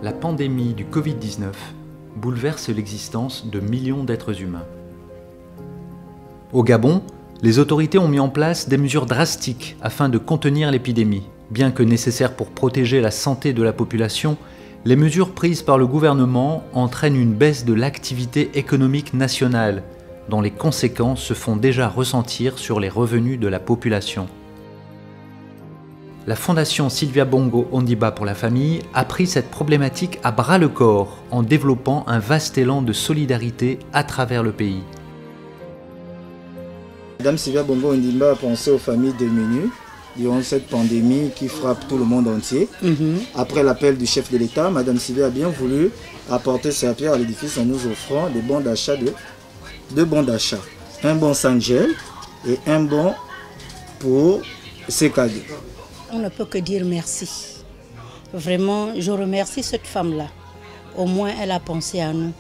La pandémie du Covid-19 bouleverse l'existence de millions d'êtres humains. Au Gabon, les autorités ont mis en place des mesures drastiques afin de contenir l'épidémie. Bien que nécessaires pour protéger la santé de la population, les mesures prises par le gouvernement entraînent une baisse de l'activité économique nationale, dont les conséquences se font déjà ressentir sur les revenus de la population. La Fondation Sylvia Bongo Ondimba pour la famille a pris cette problématique à bras-le-corps en développant un vaste élan de solidarité à travers le pays. Madame Sylvia Bongo Ondimba a pensé aux familles démunies durant cette pandémie qui frappe tout le monde entier. Après l'appel du chef de l'État, Madame Sylvia a bien voulu apporter sa pierre à l'édifice en nous offrant des bons d'achat, deux bons d'achat. Un bon Sangel et un bon pour ses cadeaux. On ne peut que dire merci. Vraiment, je remercie cette femme-là. Au moins, elle a pensé à nous.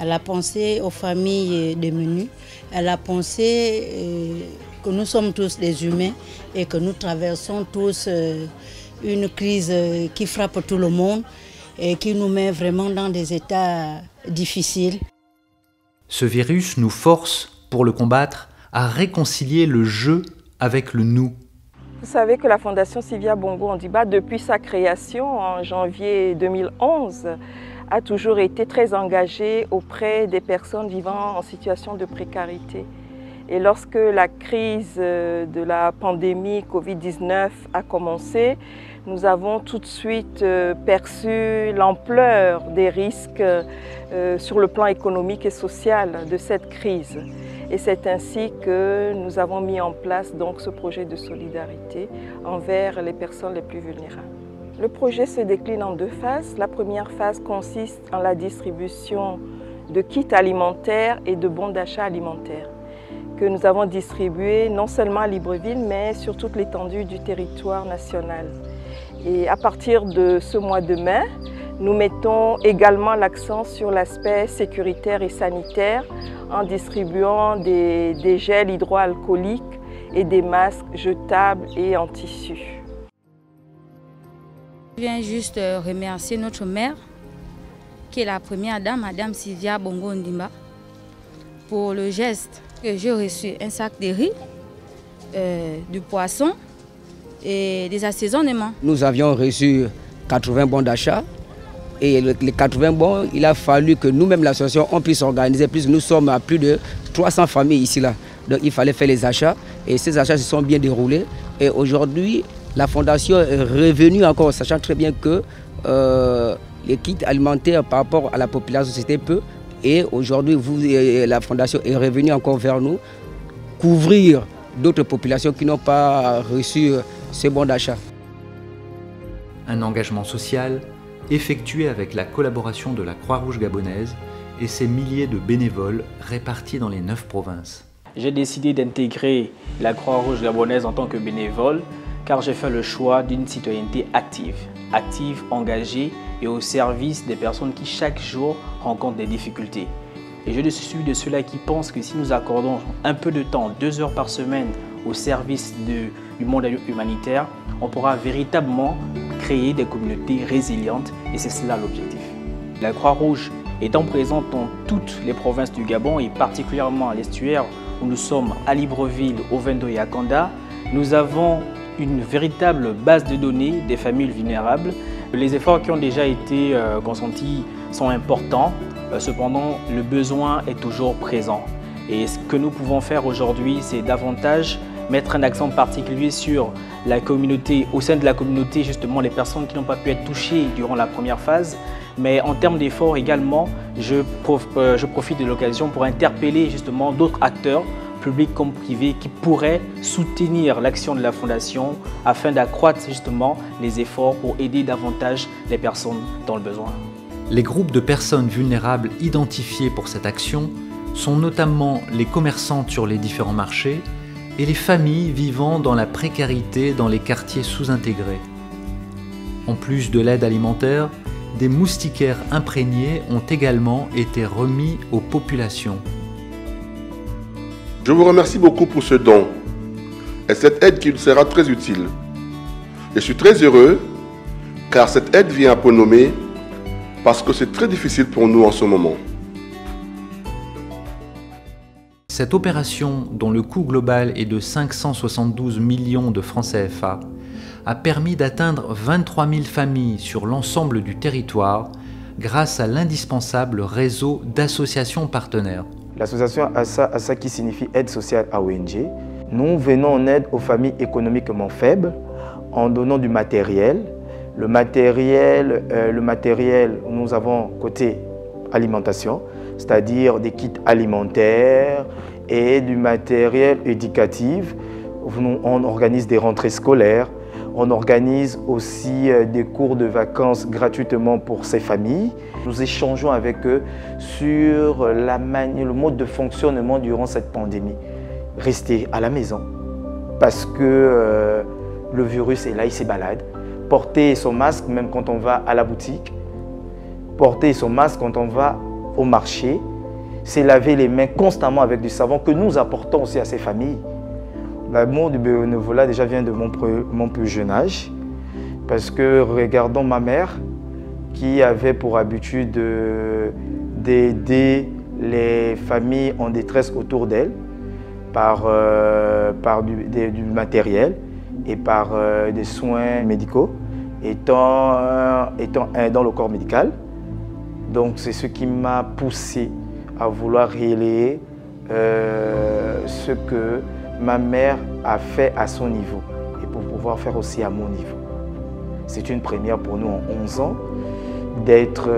Elle a pensé aux familles démunies. Elle a pensé que nous sommes tous des humains et que nous traversons tous une crise qui frappe tout le monde et qui nous met vraiment dans des états difficiles. Ce virus nous force, pour le combattre, à réconcilier le je avec le nous. Vous savez que la Fondation Sylvia Bongo Ondimba, depuis sa création en janvier 2011, a toujours été très engagée auprès des personnes vivant en situation de précarité. Et lorsque la crise de la pandémie Covid-19 a commencé, nous avons tout de suite perçu l'ampleur des risques sur le plan économique et social de cette crise. Et c'est ainsi que nous avons mis en place donc ce projet de solidarité envers les personnes les plus vulnérables. Le projet se décline en deux phases. La première phase consiste en la distribution de kits alimentaires et de bons d'achat alimentaires que nous avons distribués non seulement à Libreville, mais sur toute l'étendue du territoire national. Et à partir de ce mois de mai, nous mettons également l'accent sur l'aspect sécuritaire et sanitaire en distribuant des gels hydroalcooliques et des masques jetables et en tissu. Je viens juste remercier notre mère, qui est la première dame, Madame Sylvia Bongo Ondimba, pour le geste que j'ai reçu, un sac de riz, du poisson et des assaisonnements. Nous avions reçu 80 bons d'achat. Et les 80 bons, il a fallu que nous-mêmes, l'association, on puisse organiser, puisque nous sommes à plus de 300 familles ici. Là. Donc il fallait faire les achats. Et ces achats se sont bien déroulés. Et aujourd'hui, la Fondation est revenue encore, sachant très bien que les kits alimentaires par rapport à la population, c'était peu. Et aujourd'hui, la Fondation est revenue encore vers nous, couvrir d'autres populations qui n'ont pas reçu ces bons d'achat. Un engagement social effectué avec la collaboration de la Croix-Rouge gabonaise et ses milliers de bénévoles répartis dans les 9 provinces. J'ai décidé d'intégrer la Croix-Rouge gabonaise en tant que bénévole car j'ai fait le choix d'une citoyenneté active, engagée et au service des personnes qui chaque jour rencontrent des difficultés. Et je suis de ceux-là qui pensent que si nous accordons un peu de temps, 2 heures par semaine au service du monde humanitaire, on pourra véritablement créer des communautés résilientes et c'est cela l'objectif. La Croix-Rouge étant présente dans toutes les provinces du Gabon et particulièrement à l'estuaire où nous sommes à Libreville, au Vendo et à Kanda, nous avons une véritable base de données des familles vulnérables. Les efforts qui ont déjà été consentis sont importants, cependant le besoin est toujours présent. Et ce que nous pouvons faire aujourd'hui, c'est davantage mettre un accent particulier sur la communauté, au sein de la communauté, justement les personnes qui n'ont pas pu être touchées durant la première phase. Mais en termes d'efforts également, je profite de l'occasion pour interpeller justement d'autres acteurs, publics comme privés, qui pourraient soutenir l'action de la Fondation afin d'accroître justement les efforts pour aider davantage les personnes dans le besoin. Les groupes de personnes vulnérables identifiés pour cette action sont notamment les commerçantes sur les différents marchés et les familles vivant dans la précarité dans les quartiers sous-intégrés. En plus de l'aide alimentaire, des moustiquaires imprégnés ont également été remis aux populations. Je vous remercie beaucoup pour ce don et cette aide qui nous sera très utile. Je suis très heureux car cette aide vient à point nommé parce que c'est très difficile pour nous en ce moment. Cette opération, dont le coût global est de 572 millions de francs CFA, a permis d'atteindre 23 000 familles sur l'ensemble du territoire grâce à l'indispensable réseau d'associations partenaires. L'association ASA qui signifie Aide sociale à ONG, nous venons en aide aux familles économiquement faibles en donnant du matériel. Le matériel, nous avons côté alimentation, c'est-à-dire des kits alimentaires et du matériel éducatif. On organise des rentrées scolaires, on organise aussi des cours de vacances gratuitement pour ces familles. Nous échangeons avec eux sur le mode de fonctionnement durant cette pandémie. Rester à la maison parce que le virus est là, il se balade. Porter son masque même quand on va à la boutique. Porter son masque quand on va au marché. C'est laver les mains constamment avec du savon que nous apportons aussi à ces familles. L'amour du bénévolat déjà vient de mon plus jeune âge. Parce que regardons ma mère qui avait pour habitude d'aider les familles en détresse autour d'elle par du matériel et par des soins médicaux, étant dans le corps médical. Donc c'est ce qui m'a poussé à vouloir relayer ce que ma mère a fait à son niveau et pour pouvoir faire aussi à mon niveau. C'est une première pour nous en 11 ans d'être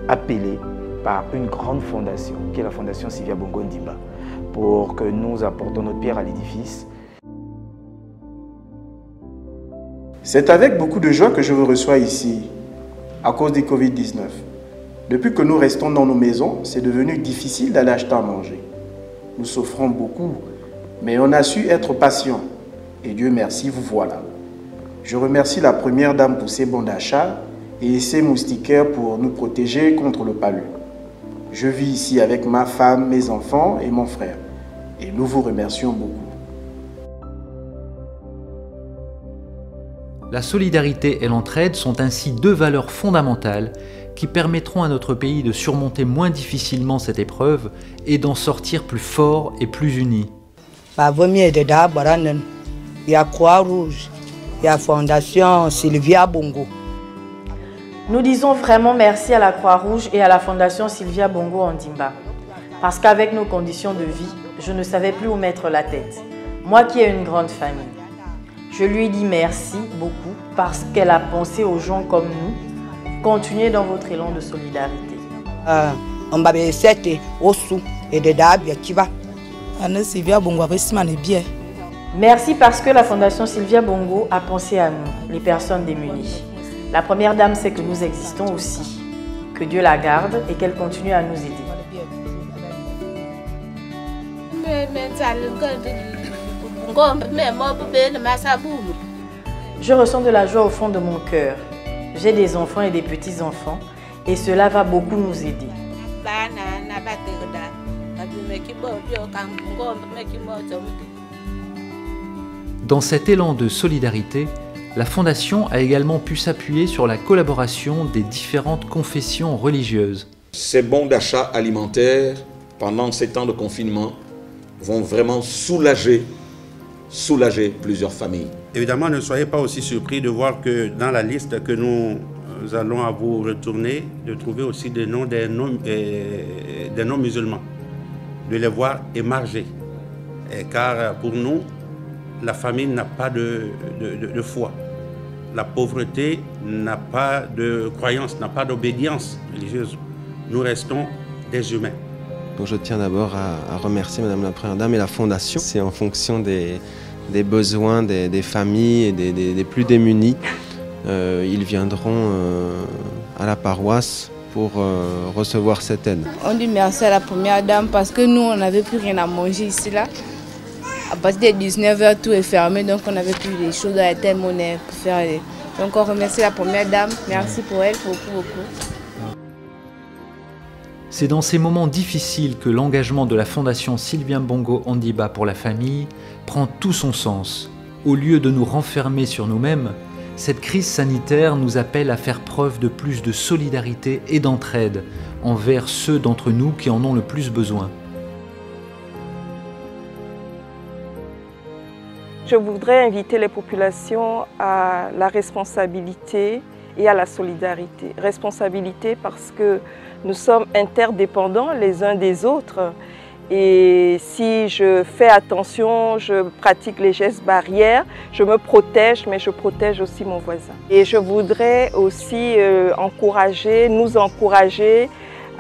appelés par une grande fondation qui est la Fondation Sylvia Bongo Ondimba pour que nous apportons notre pierre à l'édifice. C'est avec beaucoup de joie que je vous reçois ici à cause du Covid-19. Depuis que nous restons dans nos maisons, c'est devenu difficile d'aller acheter à manger. Nous souffrons beaucoup, mais on a su être patient. Et Dieu merci, vous voilà. Je remercie la première dame pour ses bons d'achat et ses moustiquaires pour nous protéger contre le palu. Je vis ici avec ma femme, mes enfants et mon frère. Et nous vous remercions beaucoup. La solidarité et l'entraide sont ainsi deux valeurs fondamentales qui permettront à notre pays de surmonter moins difficilement cette épreuve et d'en sortir plus fort et plus unis. Il y a Croix-Rouge, il y a Fondation Sylvia Bongo. Nous disons vraiment merci à la Croix-Rouge et à la Fondation Sylvia Bongo Ondimba. Parce qu'avec nos conditions de vie, je ne savais plus où mettre la tête. Moi qui ai une grande famille. Je lui dis merci beaucoup parce qu'elle a pensé aux gens comme nous. Continuez dans votre élan de solidarité. Merci parce que la Fondation Sylvia Bongo a pensé à nous, les personnes démunies. La première dame sait que nous existons aussi. Que Dieu la garde et qu'elle continue à nous aider. Je ressens de la joie au fond de mon cœur. J'ai des enfants et des petits-enfants et cela va beaucoup nous aider. Dans cet élan de solidarité, la Fondation a également pu s'appuyer sur la collaboration des différentes confessions religieuses. Ces bons d'achat alimentaires, pendant ces temps de confinement, vont vraiment soulager plusieurs familles. Évidemment, ne soyez pas aussi surpris de voir que dans la liste que nous allons à vous retourner, de trouver aussi des noms des non-musulmans, de les voir émarger. Car pour nous, la famille n'a pas de foi. La pauvreté n'a pas de croyance, n'a pas d'obédience religieuse. Nous restons des humains. Donc je tiens d'abord à remercier Madame la Première Dame et la Fondation. C'est en fonction des besoins des familles et des plus démunis. Ils viendront à la paroisse pour recevoir cette aide. On dit merci à la Première Dame parce que nous, on n'avait plus rien à manger ici là. À partir de 19h, tout est fermé, donc on n'avait plus des choses à être monnaie pour faire. Donc on remercie la Première Dame. Merci pour elle, beaucoup. C'est dans ces moments difficiles que l'engagement de la Fondation Sylvia Bongo Ondimba pour la famille prend tout son sens. Au lieu de nous renfermer sur nous-mêmes, Cette crise sanitaire nous appelle à faire preuve de plus de solidarité et d'entraide envers ceux d'entre nous qui en ont le plus besoin. Je voudrais inviter les populations à la responsabilité et à la solidarité. Responsabilité parce que nous sommes interdépendants les uns des autres. Et si je fais attention, je pratique les gestes barrières, je me protège, mais je protège aussi mon voisin. Et je voudrais aussi nous encourager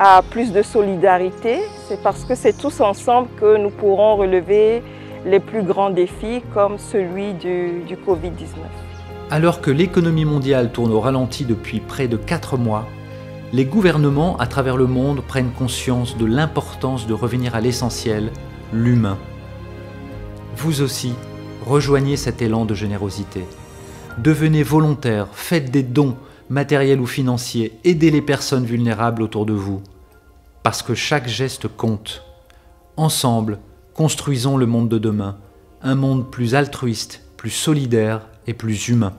à plus de solidarité. C'est parce que c'est tous ensemble que nous pourrons relever les plus grands défis comme celui du Covid-19. Alors que l'économie mondiale tourne au ralenti depuis près de 4 mois, les gouvernements à travers le monde prennent conscience de l'importance de revenir à l'essentiel, l'humain. Vous aussi, rejoignez cet élan de générosité. Devenez volontaire, faites des dons, matériels ou financiers, aidez les personnes vulnérables autour de vous. Parce que chaque geste compte. Ensemble, construisons le monde de demain, un monde plus altruiste, plus solidaire et plus humain.